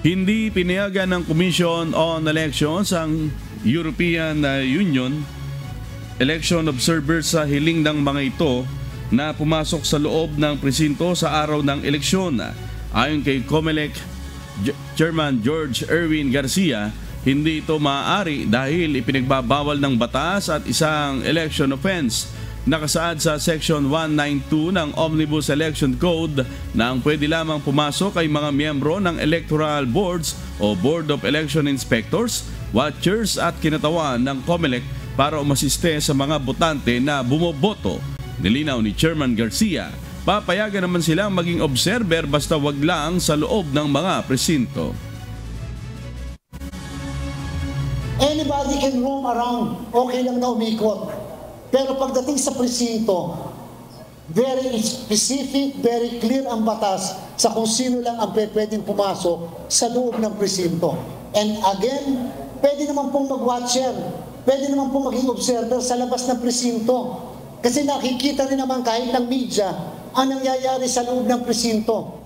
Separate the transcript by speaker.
Speaker 1: Hindi pinayagan ng Commission on Elections ang European Union election observers sa hiling ng mga ito na pumasok sa loob ng presinto sa araw ng eleksyon. Ayon kay COMELEC Chairman George Erwin Garcia, hindi ito maaari dahil ipinagbabawal ng batas at isang election offense. Nakasaad sa Section 192 ng Omnibus Election Code na ang pwede lamang pumasok ay mga miyembro ng electoral boards o Board of Election Inspectors, watchers at kinatawan ng COMELEC para umasiste sa mga botante na bumoboto. Nilinaw ni Chairman Garcia, papayagan naman silang maging observer basta wag lang sa loob ng mga presinto.
Speaker 2: Anybody can roam around, okay lang na umikot. Pero pagdating sa presinto, very specific, very clear ang batas sa kung sino lang ang pwedeng pumasok sa loob ng presinto. And again, pwede naman pong mag-watcher, pwede naman pong maging observer sa labas ng presinto. Kasi nakikita rin naman kahit ng media ang nangyayari sa loob ng presinto.